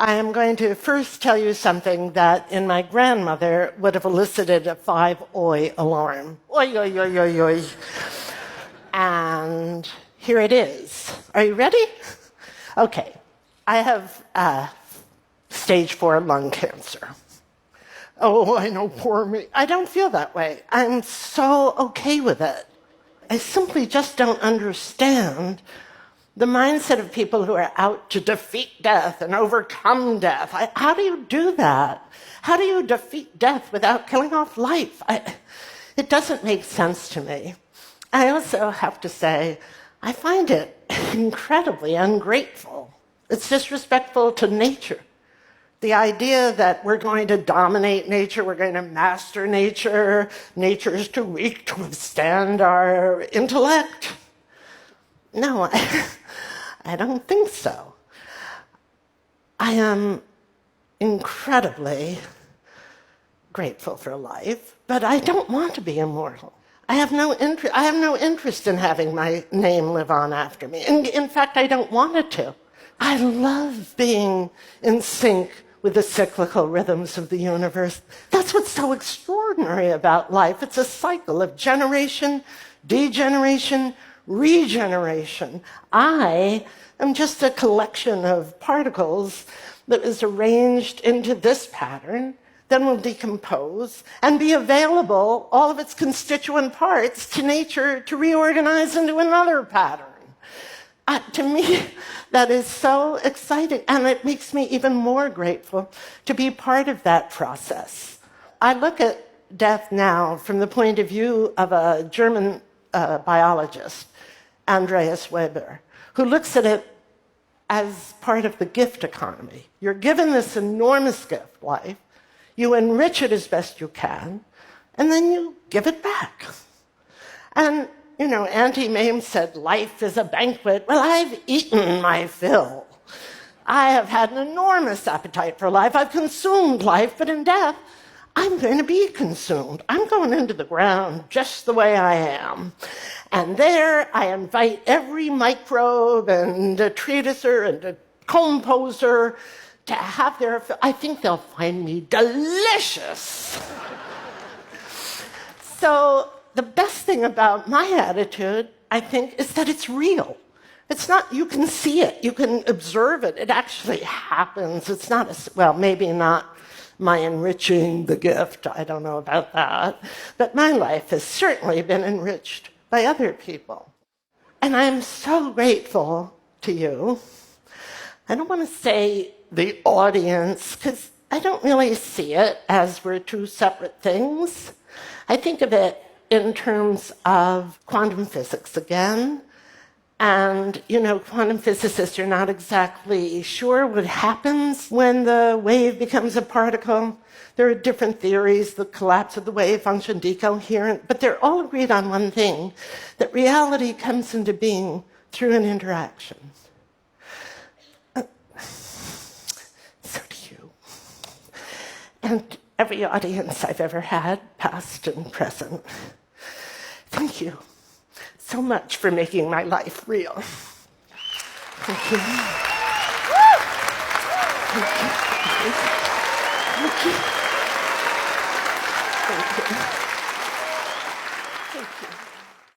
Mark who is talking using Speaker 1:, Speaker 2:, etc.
Speaker 1: I am going to first tell you something that in my grandmother would have elicited a 5-oi alarm. Oi, oi, oi, oi, oi. And here it is. Are you ready? Okay. I have stage 4 lung cancer. Oh, I know, poor me. I don't feel that way. I'm so okay with it. I simply just don't understand the mindset of people who are out to defeat death and overcome death. How do you do that? How do you defeat death without killing off life? It doesn't make sense to me. I also have to say, I find it incredibly ungrateful. It's disrespectful to nature. The idea that we're going to dominate nature, we're going to master nature, nature is too weak to withstand our intellect. No, I don't think so. I am incredibly grateful for life, but I don't want to be immortal. I have no interest in having my name live on after me. In fact, I don't want it to. I love being in sync with the cyclical rhythms of the universe. That's what's so extraordinary about life. It's a cycle of generation, degeneration, regeneration. I am just a collection of particles that is arranged into this pattern, then will decompose and be available, all of its constituent parts, to nature to reorganize into another pattern. To me, that is so exciting, and it makes me even more grateful to be part of that process. I look at death now from the point of view of a German biologist, Andreas Weber, who looks at it as part of the gift economy. You're given this enormous gift, life, you enrich it as best you can, and then you give it back. And you know, Auntie Mame said, life is a banquet. Well, I've eaten my fill. I have had an enormous appetite for life. I've consumed life, but in death, I'm going to be consumed. I'm going into the ground just the way I am. And there I invite every microbe and a treatiser and a composer to have their fill. I think they'll find me delicious. So the best thing about my attitude, I think, is that it's real. It's not, you can see it, you can observe it, it actually happens. It's not, well, maybe not my enriching the gift, I don't know about that, but my life has certainly been enriched by other people. And I'm so grateful to you. I don't want to say the audience, because I don't really see it as we're two separate things. I think of it in terms of quantum physics again. And, you know, quantum physicists are not exactly sure what happens when the wave becomes a particle. There are different theories, the collapse of the wave function, decoherent, but they're all agreed on one thing, that reality comes into being through an interaction. So do you. And every audience I've ever had, past and present. Thank you so much for making my life real. Thank you. Thank you. Thank you. Thank you.